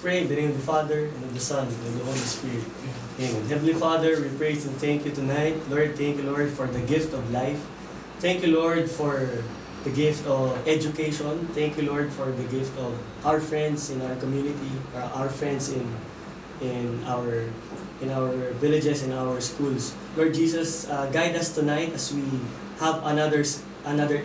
pray in the name of the Father, and of the Son, and of the Holy Spirit. Amen. Heavenly Father, we praise and thank you tonight. Lord, thank you, Lord, for the gift of life. Thank you, Lord, for the gift of education. Thank you, Lord, for the gift of our friends in our community, our friends in our villages and our schools. Lord Jesus, guide us tonight as we have another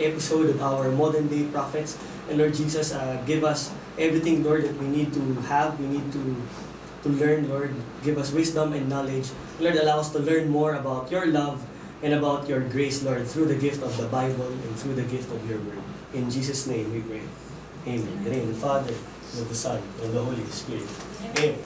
episode of our modern day prophets. And Lord Jesus, give us everything, Lord, that we need to have. We need to learn, Lord. Give us wisdom and knowledge. Lord, allow us to learn more about your love and about your grace, Lord, through the gift of the Bible and through the gift of your word. In Jesus' name we pray. Amen. In the name of the Father, and of the Son, and of the Holy Spirit. Amen.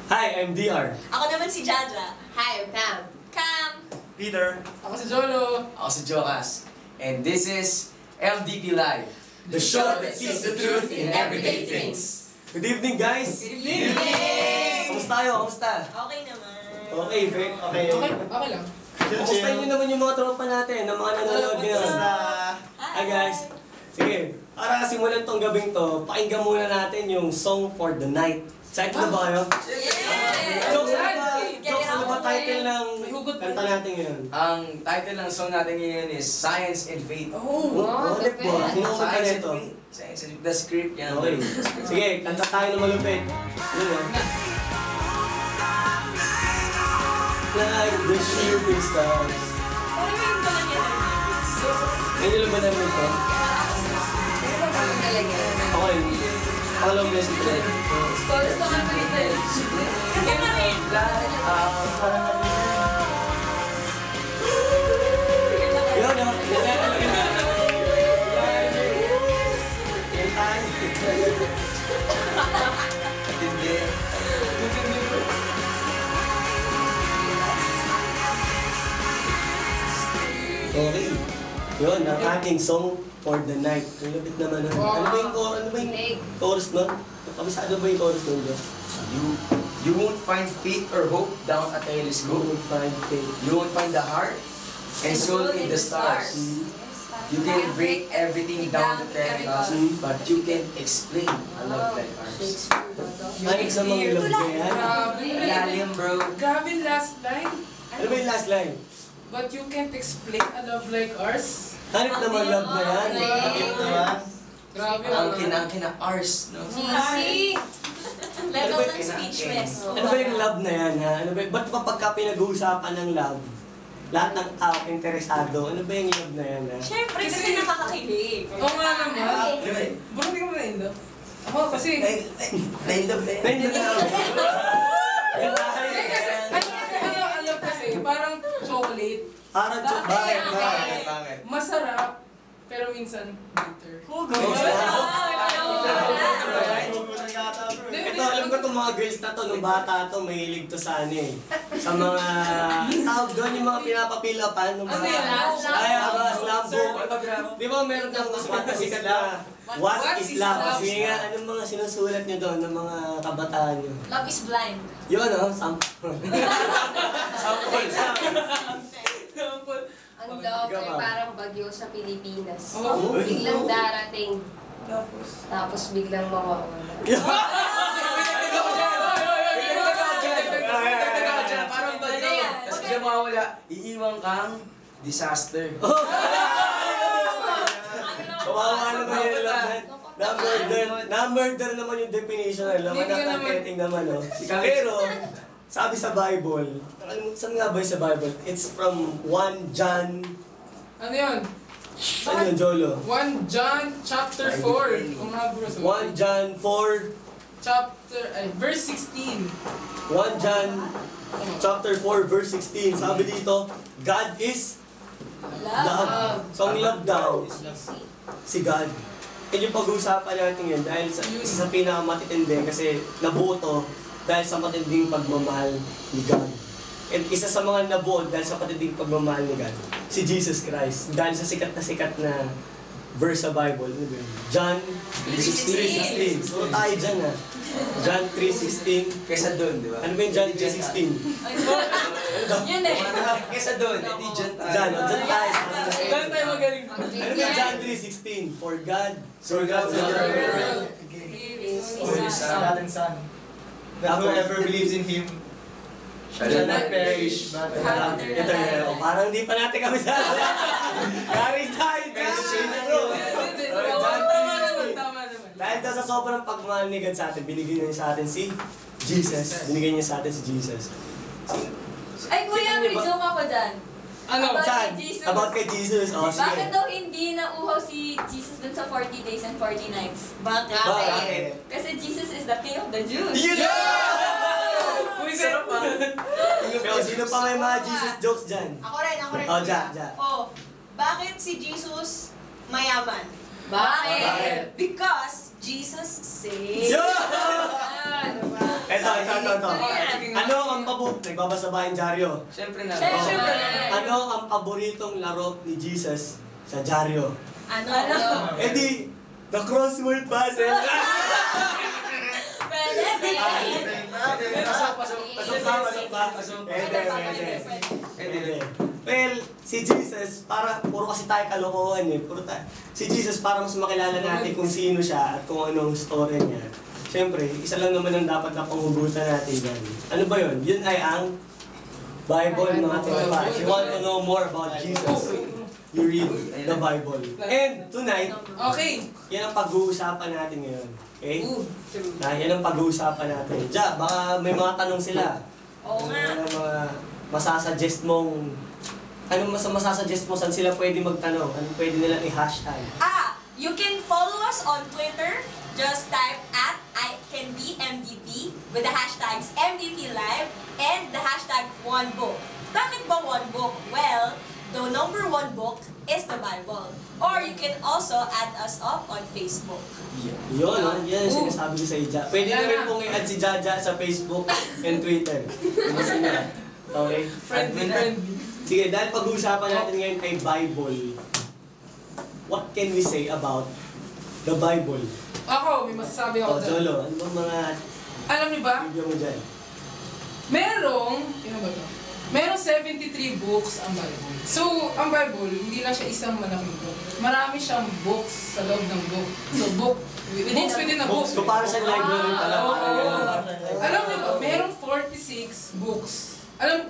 Hi, I'm DR. Ako naman si Jaja. Hi, I'm Pam. Cam. Peter. Ako si Jolo. Ako si Jokas. And this is MDP Live, The show that sees the truth in everyday things. Good evening, guys. Good evening. Kamusta tayo? Kamusta? Okay naman. Okay, great. Okay. Okay lang. Kamusta nyo naman yung mga tropa natin, ng mga nanonood ngayon? Hi guys. Sige, para simulan tong gabing to, pakinggan muna natin yung Song for the Night. Excited na ba kayo? Yeah! Jokes ano ba title ng kanta natin ngayon? Ang title ng song natin ngayon is Science and Faith. Oh, ulit po. Sino ang kanta nito? Science and the script yan. Okay. Sige, kanta tayo ng malupit. Yun na. Like the shooting stars. Ngayon lang ba namin ito? Okay. Pangalawang beses ito. Gusto ka na ito. Yun, yun. Hindi. Okay. Yun, ang ating song for the night. Ang lapit naman nun. Ano ba yung chorus nun? Kabisado ba yung chorus nun, Diyos? You won't find faith or hope down a careless You go. will find faith. You won't find the heart and soul in the stars. You can break everything down to chemicals, but you can explain a love like ours. Hanip sa mga love na yan. Lalim, bro. Grabe last line. Ano ba yung last line? But you can't explain a love like ours. Hanip naman love na yan. Hanip naman. Grabe. Ang kinang ours, no? Cheesy. Level ng speechless. Ano ba yung love na yan, ha? Ano ba, ba't pa pagka pinag-uusapan ng love, lahat ng tao interesado, ano ba yung love na yan, ha? Siyempre, kasi nakakakilig. Oo nga naman. Bro, hindi ka mo na-indo. Ako kasi... Nailove na yan. Nandun na ako. Ano kasi, parang chocolate. Parang Bakit? Masarap, pero minsan bitter. Ito, alam ko itong mga girls na to, nung bata to, mahilig to sa ano eh. Sa mga, tawag doon, yung mga pinapapilapan, nung mga, Ano yun? ay, slam book. Di ba meron kang sikat na, what is love? Sige nga, anong mga sinusulat nyo doon ng mga kabataan nyo? Love is blind. Yun, oh, sample. Ang love ay parang bagyo sa Pilipinas. Oo. Biglang darating, tapos biglang mawawala. Parang bagyo. Tapos bigla mawawala, iiwan kang disaster. Kawawa naman yung love na na-murder naman yung definition ng love. Hindi ka naman. Nakakating naman, no? Pero, sabi sa Bible, saan nga ba yung sa Bible? It's from 1 John, Ano yun? saan yun, Jolo? 1 John chapter 4. Kung nabroso. 1 John 4, Verse 16. 1 John chapter 4, verse 16. Sabi dito, God is love. So, ang love daw, si God. And yung pag-uusapan natin yun dahil sa pinakamatitindi kasi nabuo to dahil sa matinding pagmamahal ni God. And isa sa mga nabuo dahil sa matinding pagmamahal ni God, si Jesus Christ. Dahil sa sikat na verse sa Bible, ano ba yun? John 3:16. So tayo dyan, ha. John 3:16. Kesa doon, di ba? Ano ba yung John 3:16? Yun eh. Kesa doon, hindi dyan tayo. John, dyan tayo. Dahil tayo magaling. Ano ba John 3:16? For God so loved the loved the world. world. His Holy son. Son. Whoever believes in Him shall not perish, but have Ito na, parang hindi pa natin kami sa... Gary tayo dyan, bro. Tama naman. Dahil daw sa sobrang pagmamahal ni God sa atin, binigay niya sa atin si Jesus. Binigay niya sa atin si Jesus. Ay, kuya, may joke ako dyan. Ano? About Saan? kay Jesus. About kay Jesus. Oh, Bakit sige. daw hindi nauuhaw si Jesus dun sa 40 days and 40 nights? Bakit? Bakit? Kasi Jesus is the King of the Jews. Uy, sarap pa. Pero sino pa may mga Jesus jokes dyan? Ako rin. Oh, kuya. Jack. Oh, bakit si Jesus mayaman? Bakit? Because Jesus saves. Yo! Ito. Ano ang nagbabasa ba yung dyaryo? Siyempre na. Siyempre. Ano ang paboritong laro ni Jesus sa dyaryo? Ano? Eh di, the crossword puzzle. Pwede. Pasok ba? Pwede. Well, si Jesus, para puro kasi tayo kalokohan eh. Si Jesus, para mas makilala natin kung sino siya at kung anong story niya. Siyempre, isa lang naman ang dapat na panghugutan natin yan. Ano ba yun? Yun ay ang Bible, mga tropa. If you want to know more about Jesus, you read the Bible. And tonight, Okay. yan ang pag-uusapan natin ngayon. Okay? Yan ang pag-uusapan natin. Ja, baka may mga tanong sila. Oo nga. Ano mga masasuggest mong... Anong masasuggest mo? Saan sila pwede magtanong? Anong pwede nilang i-hashtag? You can follow us on Twitter. Just type at ICanBeMDP with the hashtags MVP Live and the hashtag #OneBook. Bakit ba one book? Well, the number one book is the Bible. Or you can also add us up on Facebook. Yun, yan ang sinasabi ko sa Ija. Pwede na rin pong i-add si Jaja sa Facebook and Twitter. Kasi na. Okay? Friendly. Sige, dahil pag-uusapan natin ngayon ay Bible. What can we say about the Bible? Ako, may masasabi ako Oh, dyan. Jolo, ano bang mga Alam niyo ba? review mo dyan? Merong 73 books ang Bible. So, ang Bible, hindi lang siya isang malaking book. Marami siyang books sa loob ng book. So, books within a book. So, para sa library pala. Alam niyo ba, merong 46 books.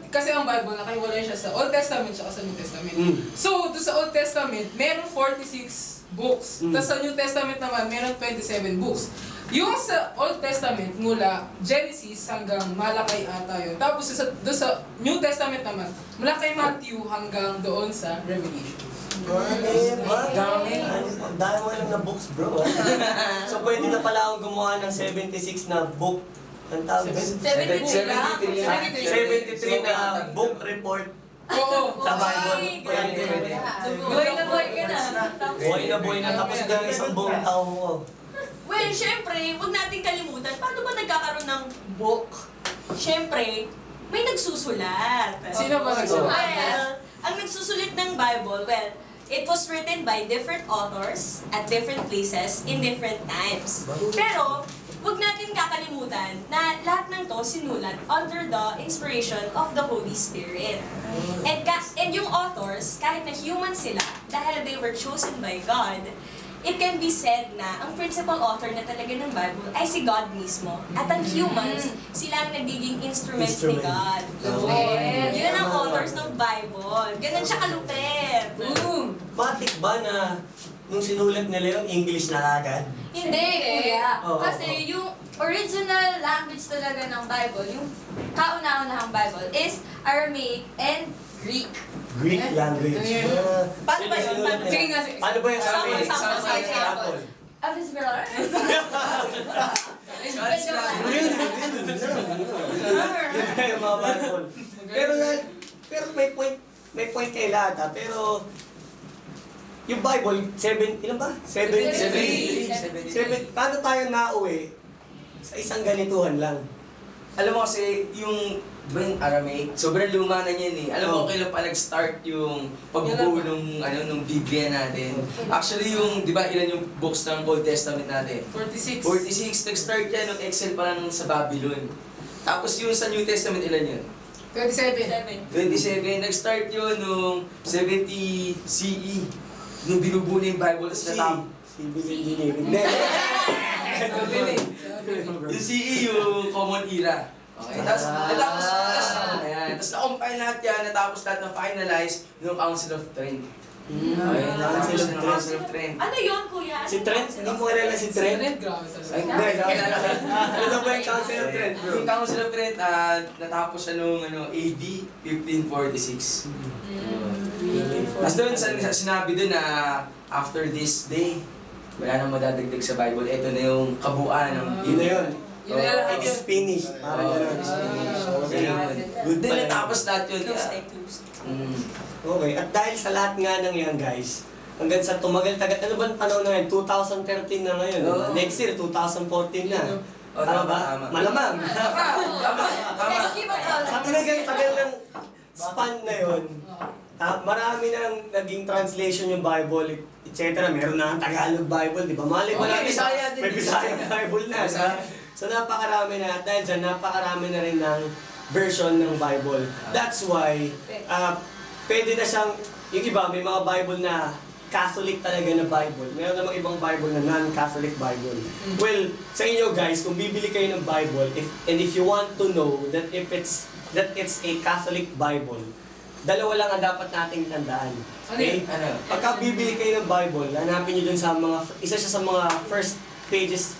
Kasi ang Bible, nakahiwalay siya sa Old Testament at sa New Testament. So, doon sa Old Testament, merong 46 books. Tapos sa New Testament naman, meron 27 books. Yung sa Old Testament, mula Genesis hanggang Malakay ata yun. Tapos doon sa New Testament naman, mula kay Matthew hanggang doon sa Revelation. Dami. Dahil mo lang na books, bro. So, pwede na pala akong gumawa ng 76 na book. Ang tawag doon? 73 lang? 73 na book report Oo. sa Bible. Pwede. Boy na boy ka na. Buhay na tapos na isang buong taong ko. Well, syempre, huwag natin kalimutan, paano ba nagkakaroon ng book? Syempre, may nagsusulat. Sino ba nagsusulat? Well, ang nagsusulit ng Bible, well, it was written by different authors at different places in different times. Pero, huwag natin kakalimutan na lahat ng to sinulat under the inspiration of the Holy Spirit. And yung authors, kahit na human sila, dahil they were chosen by God, it can be said na ang principal author na talaga ng Bible ay si God mismo. At ang humans, sila ang nagiging instruments ni God. Yun ang authors ng Bible. Ganun siya kalupit. Matik ba na nung sinulat nila yung English na agad? Hindi, kuya. Oo, Kasi yung original language talaga ng Bible, yung kauna-unahang Bible, is Aramaic and Greek. Greek language. Paano ba yun? Sinulat nila. Sige nga, sige. Paano ba yung Aramaic? Sample. Example. Abis Miller? Yung mga Bible. Pero may point kay lahat ha. Pero yung Bible, ilan ba? 7. Paano tayo nauwi sa isang ganituhan lang? Alam mo kasi, yung diba yung Aramaic, sobrang luma na niyan eh. Alam mo kailan pa nag-start yung pagbuo nung Biblia natin. Actually yung, di ba ilan yung books ng Old Testament natin? 46. 46, nag-start yan nung Excel pa lang sa Babylon. Tapos yung sa New Testament ilan yun? 27. 27, nag-start yun nung 70 CE. Nung binubuo na yung Bible, tapos Si Billy. Hindi. Yung CE, yung common era. Okay, tapos na-compile lahat yan, natapos lahat na finalize yung Council of Trent. Okay, natapos ng Council of Trent. Ano yun, kuya? Si Trent? Hindi mo kilala si Trent? Grabe talaga. Ay, hindi, kilala ko. Ano ba yung Council of Trent, bro? Yung Council of Trent, natapos siya noong AD 1546. Tapos doon, sinabi doon na after this day, wala nang madadagdag sa Bible. Ito na yung kabuuan ng Yun na yun. Yun na lahat It is finished. Parang ganun. Okay. Good din, natapos lahat yun. Okay, at dahil sa lahat nga ng yan, guys, hanggang sa tumagal-tagal, ano ba ang panahon na ngayon? 2013 na ngayon. Oo. Next year, 2014 na. Oh, Tama ba? tama. Malamang. Let's keep it all. Sa tinagal-tagal ng span na yun, marami nang naging translation yung Bible, etc. Meron na ang Tagalog Bible, di ba? Malay ba Okay, natin? Bisaya din. May Bisaya Bible na. So napakarami na. At dahil dyan, napakarami na rin ng version ng Bible. That's why, pwede na siyang, yung iba, may mga Bible na Catholic talaga na Bible. Meron namang ibang Bible na non-Catholic Bible. Well, sa inyo guys, kung bibili kayo ng Bible, if you want to know that it's a Catholic Bible, dalawa lang ang dapat nating tandaan. Okay? Ano? Pagka bibili kayo ng Bible, hanapin nyo dun sa mga, isa siya sa mga first pages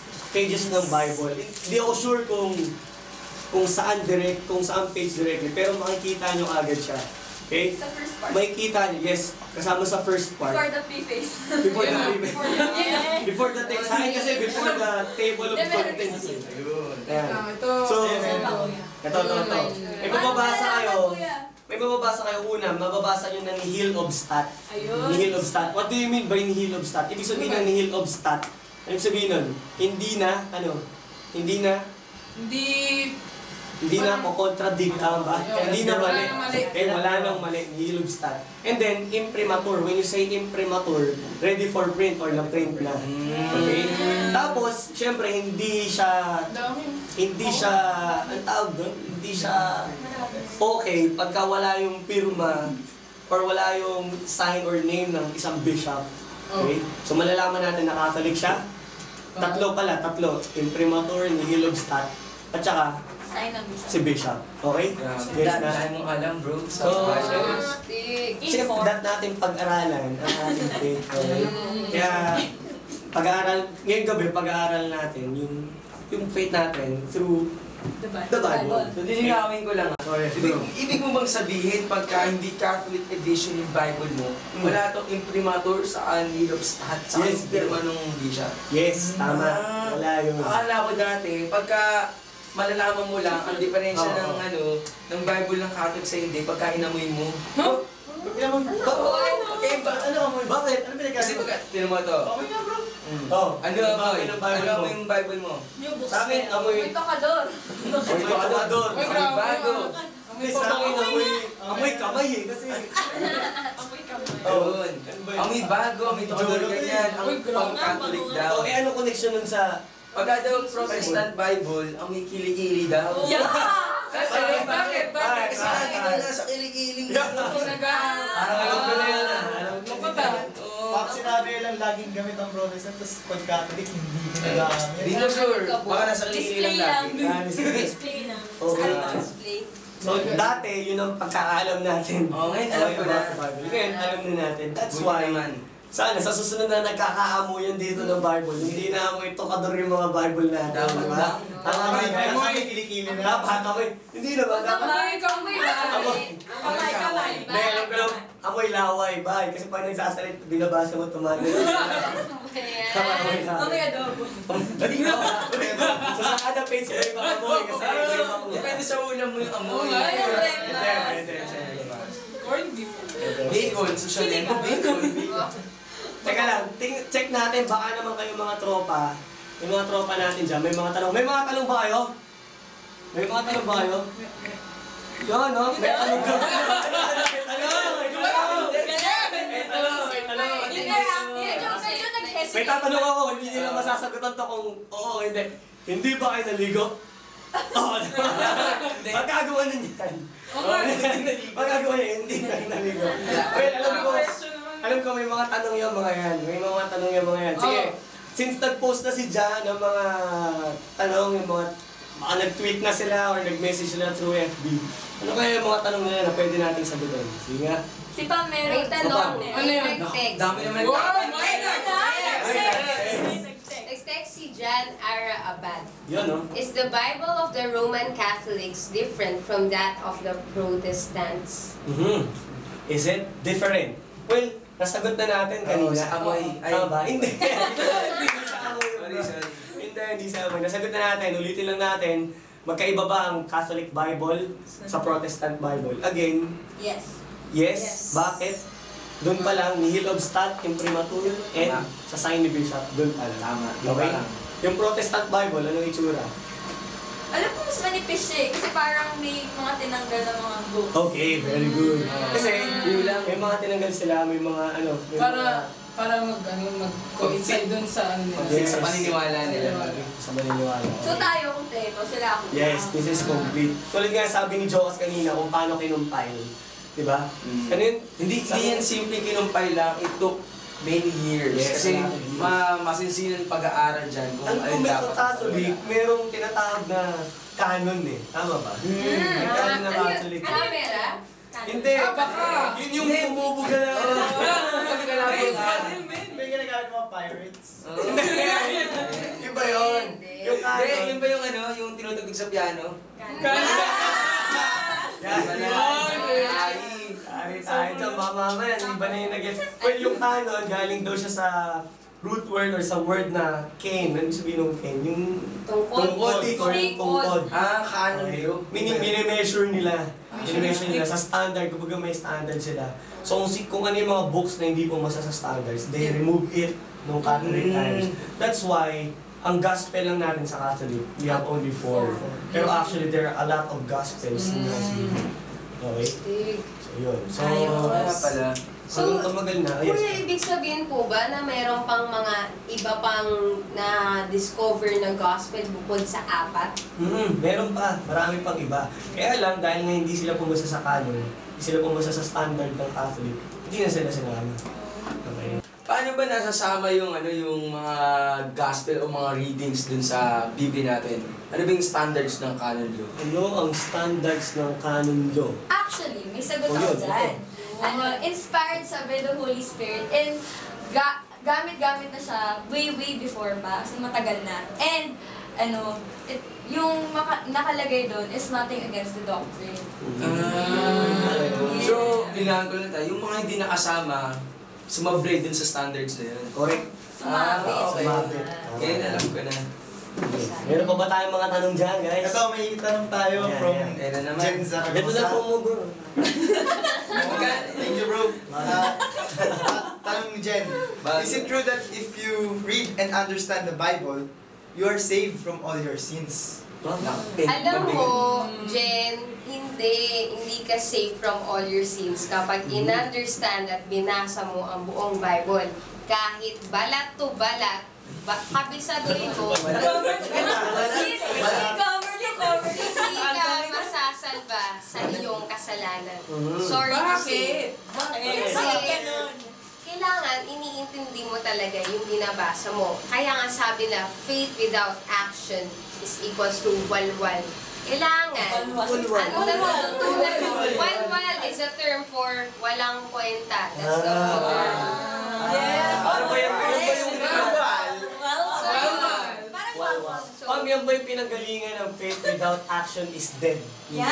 ng Bible. Hindi ako sure kung saan page directly, pero makikita nyo agad siya. Okay? Sa first part. Makikita nyo, yes, kasama sa first part. For the preface. Before the Yeah. before the text. Sa akin kasi before the table of contents. Ayan. Ito. So, Kuya. ito. May mababasa kayo. May mababasa kayo una, mababasa nyo ng nihil obstat. Ayun. Nihil obstat. What do you mean by nihil obstat? Ibig sabihin ng nihil obstat. Ano ibig sabihin nun? Hindi na contradict, tama ba? Hindi na mali. Eh, wala nang mali. Nihil obstat. And then, imprimatur. When you say imprimatur, ready for print or na-print na. Okay? Tapos, syempre, hindi siya, ang tawag doon, hindi siya okay pagka wala yung pirma or wala yung sign or name ng isang bishop. Okay? So, malalaman natin na Catholic siya. Tatlo. Imprimatur, nihil obstat, at saka Sign ng bishop. si bishop. Okay? Yes na. Dahil mong alam, bro. So, kasi dapat natin pag-aralan ang ating faith. Okay? Kaya, ngayong gabi, pag-aaral natin yung faith natin through the Bible. So, dinilawin ko lang. Sorry, Ibig mo bang sabihin, pagka hindi Catholic edition yung Bible mo, wala itong imprimatur sa nihil obstat, sa Yes, pirma nung bishop? Yes, tama. Wala yun. Akala ko dati, pagka malalaman mo lang ang diferensya Oo. ng Bible ng Catholic sa hindi, pagka inamoy mo. Ano amoy? Bakit? Ano Kasi pinagkasi? pagka, tinan mo to. Okay nga, bro. Mm. Oh, Ano amoy? ng Bible Ano mo? amoy yung Bible mo? New books. Sa akin, amoy. May tokador. Amoy tokador. Ay, Amoy grabe. bago. Hindi, sa akin, amoy kamay eh. Kasi, Amoy kamay. Yun. Amoy bago, amoy tokador, ganyan. Ang Uy, grabe. pang-Catholic daw. okay, ano connection nun sa... Pagka daw Protestant Bible, amoy kilikili daw. Yeah! Kasi, bakit? Kasi lagi na nasa kilikiling Parang alam ko na yan ah. Alam ko na yan. Pag sinabi lang laging gamit ang Protestant, tapos pag Catholic, hindi ginagamit. Hindi ko sure. Baka nasa kilikili lang lagi. Display lang. Okay. Display. So, dati, yun ang pagkakaalam natin. Oo, ngayon alam ko na. Ngayon, alam na natin. That's Buti why, naman. sana sa susunod na nagkakaamuyan dito ng Bible, hindi na amoy tokador yung mga Bible natin. Dapat diba? lang. Tama ba? Amoy kilikili na. Dapat amoy. Hindi naman. Dapat. Kamay. Kamay. Hindi, alam ko lang, amoy laway, bahay. Kasi pag nagsasalit, binabasa mo tumagal. Tama, amoy laway. Kamay adobo. Hindi na. So sa kada page may mga amoy. Kasi may mga amoy. Depende sa ulam mo yung amoy. Pwede. Corned beef. Bacon, susunod mo bacon. Teka lang, check natin, baka naman kayo mga tropa. Yung mga tropa natin dyan, may mga tanong. May mga tanong ba kayo? May mga tanong ba kayo? Yan, no? May tanong ka ba? May tatanong ako, hindi nila masasagutan to kung oo o hindi. Hindi ba kayo naligo? Oo. Magkagawa ninyo yan. Magkagawa niya, hindi kayo naligo. Well, Alam ko may mga tanong yung mga yan. May mga tanong yung mga yan. Sige, since nag-post na si Jan ng mga tanong, yung mga nag-tweet na sila or nag-message sila through FB. Ano kaya yung mga tanong nila na pwede natin sagutin? Sige nga. Si Pam meron. May tanong. Ano yun? Text. Dami naman. Text si Jan Ara Abad. Yun, no? Is the Bible of the Roman Catholics different from that of the Protestants? Is it different? Well, nasagot na natin kanina. sa amoy. Ay. Tama ba? Hindi. Hindi sa amoy. Sorry. Hindi sa amoy. Nasagot na natin. Ulitin lang natin. Magkaiba ba ang Catholic Bible sa Protestant Bible? Again, Yes. yes. Bakit? Doon pa lang, nihil obstat imprimatur and Tama. sa sign ni Bishop. Doon pa lang. Tama. Okay? Tama. Yung Protestant Bible, anong itsura? Alam ko mas manipis siya eh. Kasi parang may mga tinanggal na mga book. Okay, very good. Kasi, may mga tinanggal sila, may mga ano, may Para mag-coincide dun sa ano nila. Yes. Sa paniniwala nila. sa maniniwala. So tayo kumpleto, sila ako. Yes, this is complete. Tulad nga sabi ni Joas kanina kung paano kinumpile. Diba? Ano yun? Hindi yan simple kinumpay lang. It took many years. Yes, Kasi years. masinsinan pag-aaral dyan kung Ang alin dapat. Catholic, merong tinatawag na canon eh. Tama ba? May canon na Catholic. Camera? Hindi. baka. Yun yung bumubuga na. Hindi, May ginagamit mga pirates. Oo. Iba yun. Yung canon. yun ba yung ano, yung tinutugtog sa piano? Yan. Ay, dyan, mama yan. Iba na yung nag-get. Well, yung canon, galing daw siya sa root word or sa word na Cain. Ano sabihin ng Cain? Yung Tungkod. or yung tungkod. Canon Okay. yun. Meaning, minimeasure nila. Minimeasure nila sa standard, kapag may standard sila. So, kung ano yung mga books na hindi pumasa sa standards, they remove it nung Catholic times. That's why, ang gospel lang natin sa Catholic, we have only 4. Pero actually, there are a lot of gospels in Catholic. Okay? So, yun. So, Kaya pala. hanggang tumagal na. Yes. Kuya, ibig sabihin po ba na mayroon pang mga iba pang na-discover na gospel bukod sa 4? Meron pa. Marami pang iba. Kaya lang, dahil nga hindi sila pumasa sa canon, hindi sila pumasa sa standard ng Catholic, hindi na sila sinama. Okay? Paano ba nasasama yung ano yung mga gospel o mga readings dun sa Biblia natin? Ano ba yung standards ng canon law? Ano ang standards ng canon law? Actually, may sagot Oh, ako yun. dyan. Ano, inspired sa by the Holy Spirit and gamit-gamit na siya way before pa. Kasi matagal na. And, ano, yung nakalagay doon is nothing against the doctrine. So, bilangan ko lang tayo, yung mga hindi nakasama, sumabray dun sa standards na yun. Correct. Sumabit. Okay. Sumabit. Ngayon alam ko na. Meron pa ba tayong mga tanong dyan, guys? Ito, may tanong tayo Yan, from yan. Kaya na naman. Jen Ito na Zaragoza. po mo, bro. Thank you, bro. Tanong ni Jen. Is it true that if you read and understand the Bible, you are saved from all your sins? Alam mo, Jen, hindi ka safe from all your sins kapag in-understand at binasa mo ang buong Bible. Kahit balat to balat, kabisaduhin mo, hindi ka masasalba sa iyong kasalanan. Sorry to say. Bakit? Kailangan iniintindi mo talaga yung binabasa mo. Kaya nga sabi na, faith without action is equals to walwal. Kailangan, ano na natutunan mo? Walwal is a term for walang kwenta. That's the term. Ano ba yan? Ano ba yung Parang yan ba yung pinanggalingan ng faith without action is dead? Yan!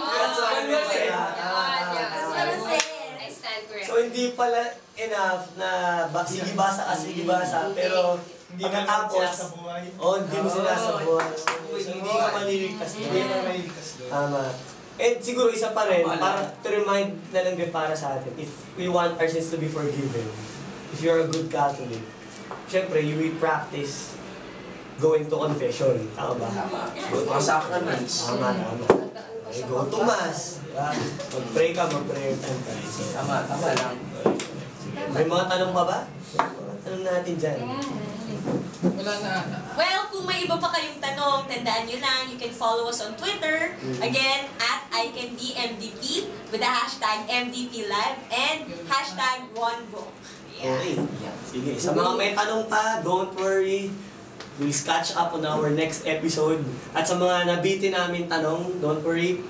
That's what I'm saying. I stand correct. So hindi pala enough na sige basa, pero Hindi mo lang sila sa pagkatapos, buhay. hindi mo sila sa buhay. So, hindi ka maliligtas Hindi doon. mo maliligtas doon. Tama. And siguro isa pa rin, para to remind na lang din para sa atin, if we want our sins to be forgiven, if you're a good Catholic, syempre, you will practice going to confession. Tama ba? Go to sacraments. Tama. Okay, go to Mass. Diba? Mag-pray ka, mag-prayer time ka. So, Tama lang. sige. May mga tanong pa ba? Tanong natin dyan. Wala na ata. Well, kung may iba pa kayong tanong, tandaan nyo lang, you can follow us on Twitter. Again, at ICanBeMDP with the hashtag MDPLive and hashtag OneBook. Okay. Sige. Sa mga may tanong pa, don't worry. We'll catch up on our next episode. At sa mga nabitin namin tanong, don't worry.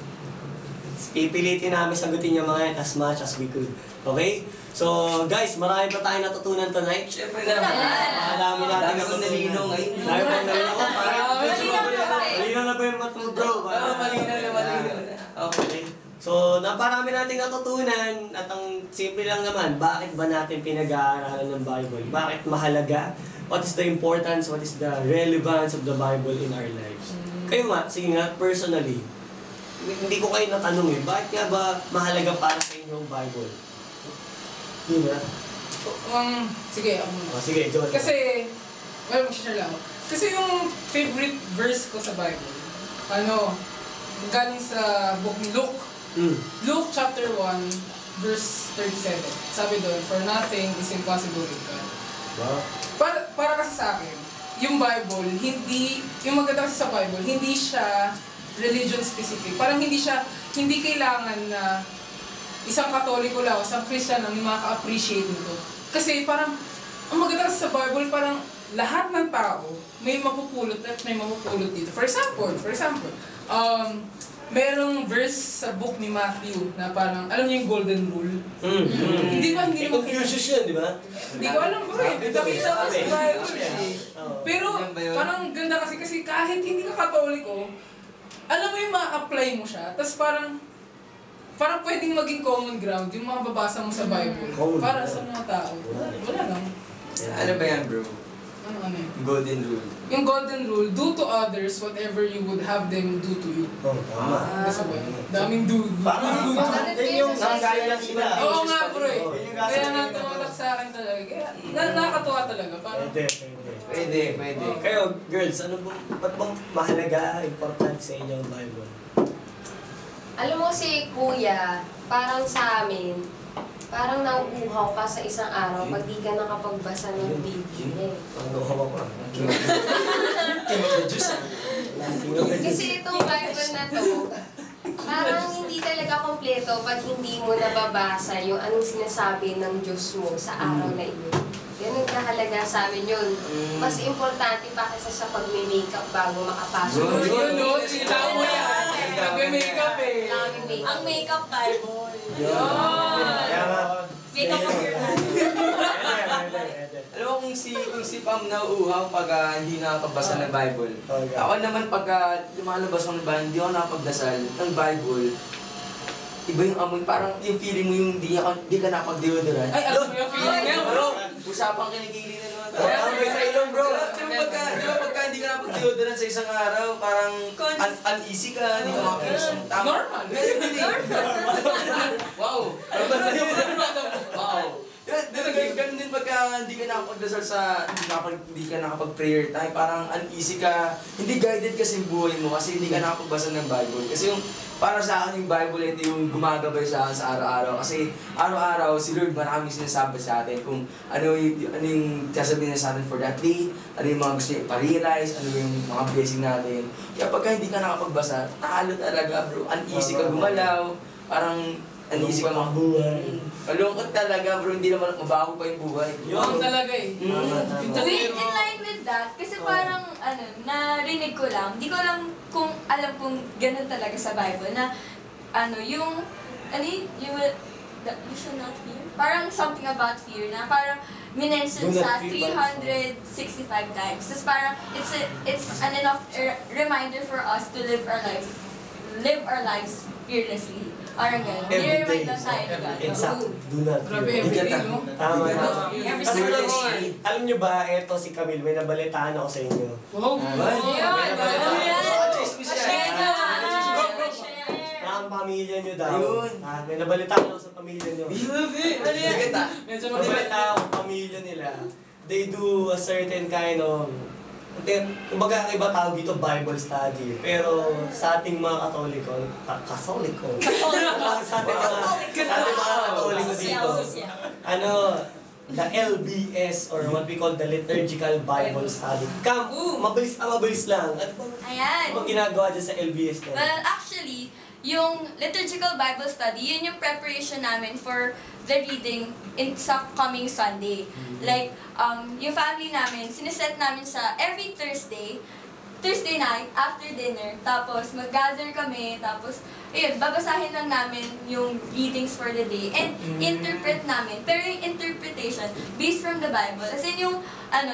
Pipilitin namin sagutin yung mga yan as much as we could. Okay? So, guys, marami pa tayong natutunan tonight. Siyempre naman. Marami natin Dami kong nalino ngayon. Dahil pang nalino ko, parang Malinaw na ba? malinaw na ba yung mata mo, bro? Malinaw na malinaw na. Okay. So, naparami nating natutunan at ang simple lang naman, bakit ba natin pinag-aaralan ng Bible? Bakit mahalaga? What is the importance? What is the relevance of the Bible in our lives? Kayo nga, sige nga, personally, hindi ko kayo natanong eh, bakit nga ba mahalaga para sa inyo ang Bible? Yun nga. Sige, ako muna. Oh, sige, John. Kasi, well, mag-share lang ako. Kasi yung favorite verse ko sa Bible, galing sa book ni Luke. Luke chapter 1, verse 37. Sabi doon, for nothing is impossible with God. Wow. Para kasi sa akin, yung Bible, yung maganda kasi sa Bible, hindi siya religion specific. Parang hindi kailangan na isang Katoliko lang o isang Christian lang yung makaka-appreciate nito. Kasi parang, ang maganda kasi sa Bible, parang lahat ng tao may mapupulot at may mapupulot dito. For example, merong verse sa book ni Matthew na parang, alam niyo yung golden rule? Hindi naman Confucius yun, di ba? Hindi ko alam bro eh. Nakita ko sa Bible eh. Pero parang ganda kasi kahit hindi ka Katoliko, alam mo yung ma-apply mo siya. Tapos parang pwedeng maging common ground yung mga babasa mo sa Bible. Para sa mga tao. Wala lang. Ano ba yan, bro? Ano yun? Golden rule. Yung golden rule, do to others whatever you would have them do to you. Oh, tama. Kasi ba? Daming do. Parang yung Nanggaya sila. Oo nga bro eh. Oh, yung Kaya gasa- nga tumatak sa akin talaga. Kaya nakakatuwa talaga. Parang Pwede. Pwede. Kayo, girls, ba't bang mahalaga, important sa inyo ang Bible? Alam mo si Kuya, parang sa amin, parang nauuhaw ka sa isang araw pag di ka nakapagbasa ng Biblia. Ano ko ba? Kasi itong Bible na to, parang hindi talaga kompleto pag hindi mo nababasa yung anong sinasabi ng Diyos mo sa araw na iyon. Yan ang kahalaga sa amin yun. Mas importante pa kasi sa pag-makeup bago makapasok. yun o, sila mo yan. Nag-makeup eh. Daming makeup. Ang makeup Bible. Kaya nga, Makeup of your life. pwede. Alam mo kung si Pam nauuhaw pag hindi nakapabasa ng Bible. Okay. Ako naman pag lumalabas ako ng Bible, hindi ako nakapagdasal ng Bible. Iba yung amoy, parang yung feeling mo yung di ka nakapag-deodorant. Ay, alam mo yung feeling niya bro. Usapang kinikili na naman. Amoy sa ilong, bro. Di ba pagka hindi ka nakapag-deodorant sa isang araw, parang uneasy ka, hindi ka makakilos ng tama. Normal. Wow! Wow! Ganun din pagka hindi ka nakapagdasal hindi ka nakapag-prayer time, parang uneasy ka, hindi guided kasi yung buhay mo kasi hindi ka nakapagbasa ng Bible. Kasi yung, para sa akin yung Bible, ito yung gumagabay sa akin sa araw-araw. Kasi araw-araw, si Lord maraming sinasabi sa atin kung ano yung sasabihin niya sa atin for that day, ano yung mga gusto niya ipa-realize, ano yung mga blessing natin. Kaya pagka hindi ka nakapagbasa, talo talaga bro, uneasy ka gumalaw, parang uneasy ka buhay. Malungkot talaga bro, hindi naman mabago pa yung buhay. Yun talaga eh. Wait, in line with that, kasi parang, narinig ko lang, di ko alam kung ganun talaga sa Bible, na, you should not fear. Parang something about fear, na parang minention Do not sa fear, 365 times. Tapos parang, it's an enough reminder for us to live our lives fearlessly. Parang gano'n. Every day. Nire-remind lang tayo ni God. Exact. Do not Grabe, fear. everyday, no? Tama na. Every Kasi single kasi, day. alam nyo ba, eto si Camille, may nabalitaan ako sa inyo. Wow. Ang pamilya nyo daw. Ayun. May nabalitaan ako sa pamilya nyo. Medyo Nabalitaan ako sa pamilya nila. They do a certain kind of Kumbaga iba tawag dito Bible study. Pero sa ating mga Katoliko, Katoliko? Sa ating mga Katoliko dito, the LBS or what we call the Liturgical Bible Study. Mabilis lang. Ano Ayan. bang ginagawa dyan sa LBS na? Well, actually, yung liturgical Bible study, yun yung preparation namin for the reading sa coming Sunday. Like, yung family namin, siniset namin sa every Thursday night, after dinner, tapos mag-gather kami, tapos, ayun, babasahin lang namin yung readings for the day, and interpret namin. Pero yung interpretation, based from the Bible, as in yung,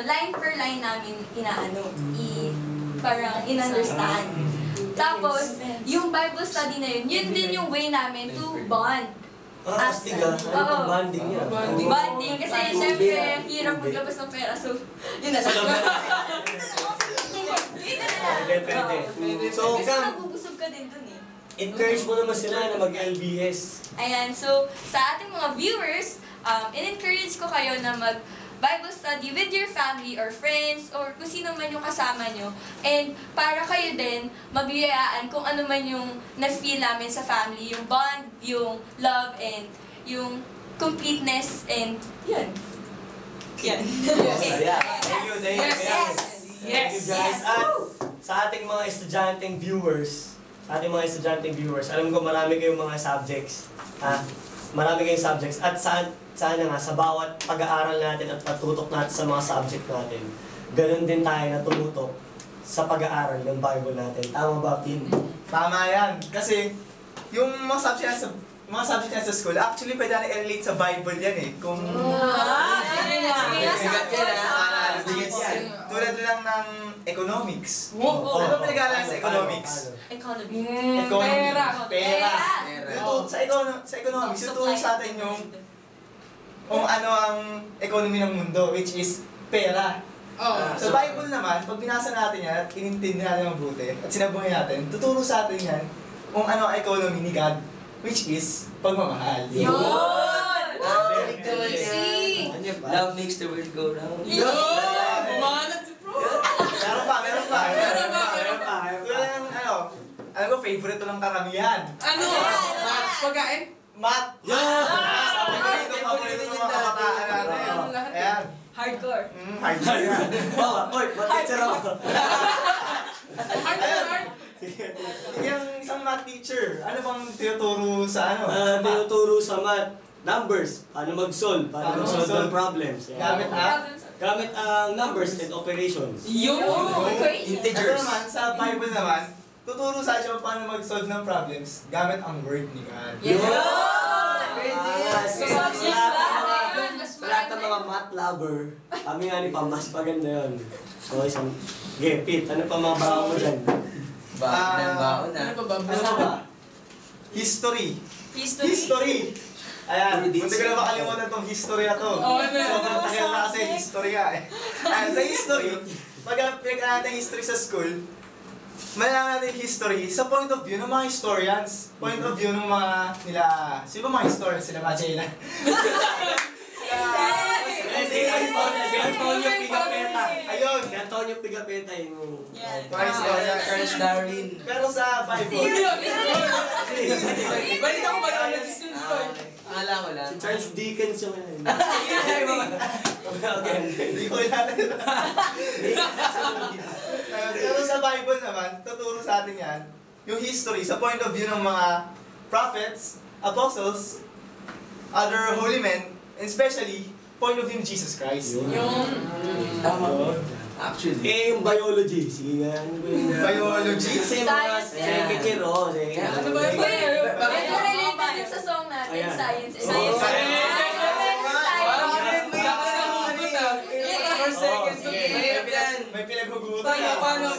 line per line namin, parang in-understand. Tapos, yung Bible study na yun din yung way namin to bond. Astiga. Ano bonding niya? Bonding, kasi syempre, hirap maglabas ng pera, so, yun na. Pwede. So, Kasi nabubusog ka din dun eh. encourage mo naman sila na mag-LBS. Ayan, so, sa ating mga viewers, in-encourage ko kayo na mag-Bible study with your family or friends or kung sino man yung kasama nyo. And para kayo din, mabiyayaan kung ano man yung na-feel namin sa family, yung bond, yung love, and yung completeness, and yun. Yan. Yeah. Thank you. Yes. Thank you guys. At sa ating mga estudyanteng viewers, alam ko marami kayong mga subjects. Marami kayong subjects. At sana nga, sa bawat pag-aaral natin at patutok natin sa mga subject natin, ganun din tayo na tumutok sa pag-aaral ng Bible natin. Tama ba, Tim? Tama yan. Kasi, yung mga subject yan sa school, actually pwede na i-relate sa Bible yan eh. Kung... Bigat yan. Tulad lang ng economics. Wow. Ano ba pinag-aaralan sa economics? Economy. Pera. Pera. Sa economics, tutulong sa atin yung kung ano ang economy ng mundo, which is pera. Sa Bible naman, pag binasa natin yan at inintindi natin mabuti at sinabuhay natin, tuturo sa atin yan kung ano ang economy ni God, which is pagmamahal. Love makes the world go round. Bumanat si Bro! Meron pa. Tulad ng alam ko, favorite to ng karamihan. Ano? Pagkain? Math! Sabi ko dito, paborito ng mga kabataan natin. Ayan. Hardcore. Hardcore yan. Oy, mag-teacher ako. Hard. Yung isang math teacher, ano bang tinuturo sa Tinuturo sa math, numbers, paano mag-solve ng problems. Gamit Gamit ang numbers and operations. Yun! Ito naman, sa Bible naman, tuturo sa atin paano mag-solve ng problems gamit ang word ni God. Sa lahat ng mga math lover, kami nga ni Pamas, paganda yun. So, isang gepit. Ano pa mga bawa mo dyan? Bakit ng baon na? Ano ba? Ano ba? History. Ayan, hindi ko na makalimutan tong history na to. Sobrang tagal na kasi history nga eh. Ayan, sa history, pag pinag-aaral natin history sa school, malalaman natin history sa point of view ng mga historians. Point of view ng mga sino ba mga historians? Sila Magella. Si Antonio Pigapetta. Ayun. Si Antonio Pigapetta yung... Mga historians. Charles Darwin. Pero sa Bible, Balita ko biologist yun, Boy. Akala ko lang. Si Charles Dickens yung... hindi ko natin. Pero sa Bible naman, tuturo sa atin yan, yung history sa point of view ng mga prophets, apostles, other holy men, and especially, point of view ng Jesus Christ. Tama. Actually. Yung biology. Sige nga, ano ba yung... Biology? Kasi mga second year, Ano ba yun? Medyo related din sa song natin, Ayan. science. First, second, May pinaghugutan. Paano?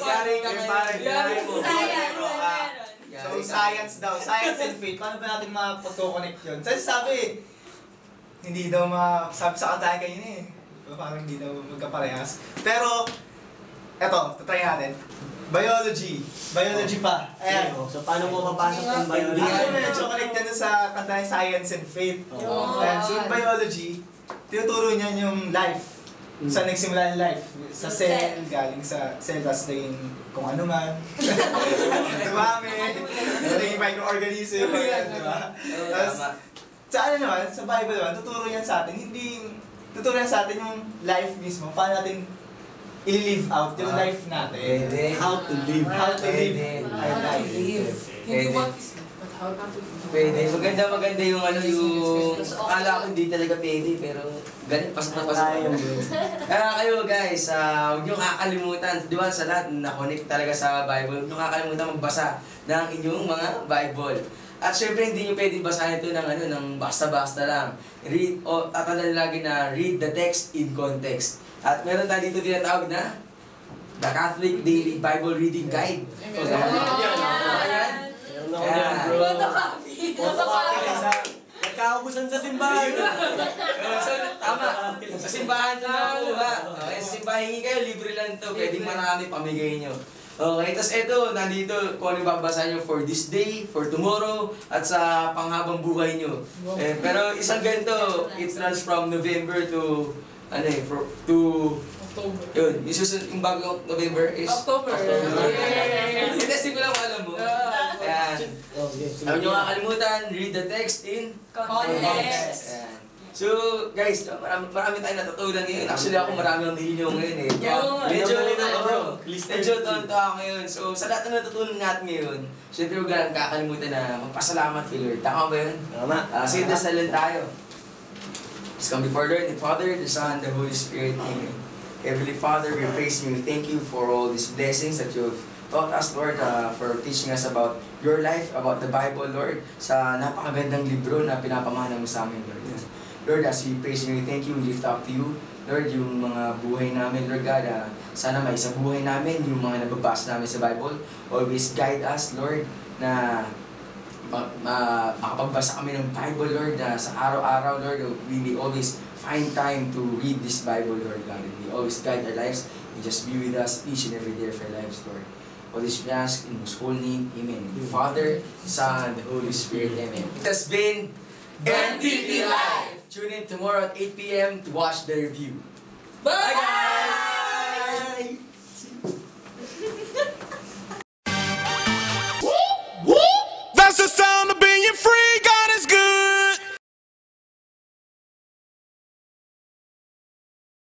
So, science daw. Science and faith. Paano ba natin mapag-connect yun? Kasi sabi, hindi daw sabi sa katayan kanina eh. Parang hindi daw magkaparehas. Pero, eto, tatry natin. Biology. Biology pa. Ayan. So, paano mo papasok ng biology? Actually, medyo connected na sa katayan science and faith. Ayan. So, yung biology, tinuturo niyan yung life. Saan nagsimula ang life? Sa cell, galing sa cell, tapos naging kung ano man. Dumami. Naging microorganism. Diba? Tapos, sa ano naman, sa Bible naman, tuturo yan sa atin, tuturo yan sa atin yung life mismo, paano natin i-live out yung life natin. How to live. How to live our How to life. live. Hindi Pwede. what is it, but how to live. Pwede. Maganda yung akala ko hindi talaga pwede, pero ganun, pasok na pasok. Kaya mo. Kaya kayo guys, huwag nyo kakalimutan, di ba sa lahat na-connect talaga sa Bible, huwag nyo kakalimutan magbasa ng inyong mga Bible. At syempre hindi nyo pwede basahin ito ng basta-basta lang. Read, o tatandaan lagi na read the text in context. At meron tayo dito tinatawag na The Catholic Daily Bible Reading Guide. Amen. Ayan. Meron ako yan, bro. Photocopy. Photocopy sa... Nagkaubusan sa simbahan. So, tama. Sa simbahan ito nakuha. Okay, sa simbahan hingi kayo, libre lang ito. Pwedeng marami pamigay nyo. Okay, tapos ito, nandito kung ano yung babasahin nyo for this day, for tomorrow, at sa panghabang buhay nyo. Pero isang ganito, it runs from November to, October. yun, yung susunod, yung bagong November is October. Testing ko lang kung alam mo. Ayan. Huwag nyo kakalimutan, read the text in Context. Ayan. So, guys, marami tayong natutunan ngayon. Actually, ako marami ang nilinaw ngayon eh. Kaya, Oo nga. medyo Bro. medyo tonto ako ngayon. So, sa lahat na natutunan natin ngayon, syempre huwag lang kakalimutan na magpasalamat kay Lord. Tama ba yun? Tama. Sige, dasalan tayo. Let's come before Lord, the Father, the Son, the Holy Spirit. Amen. Heavenly Father, we praise you. Thank you for all these blessings that you've taught us, Lord, for teaching us about your life, about the Bible, Lord, sa napakagandang libro na pinapamana mo sa amin, Lord. Lord, as we praise you, we thank you, we lift up to you, Lord, yung mga buhay namin, Lord God, sana may sa buhay namin, yung mga nababasa namin sa Bible, always guide us, Lord, na makapagbasa kami ng Bible, Lord, na sa araw-araw, Lord, we always find time to read this Bible, Lord God, and we always guide our lives, and just be with us each and every day of our lives, Lord. All this we ask in His holy name, Amen. Father, Son, the Holy Spirit, Amen. It has been NTV Live! Tune in tomorrow at 8 p.m. to watch the review. Bye! Bye guys!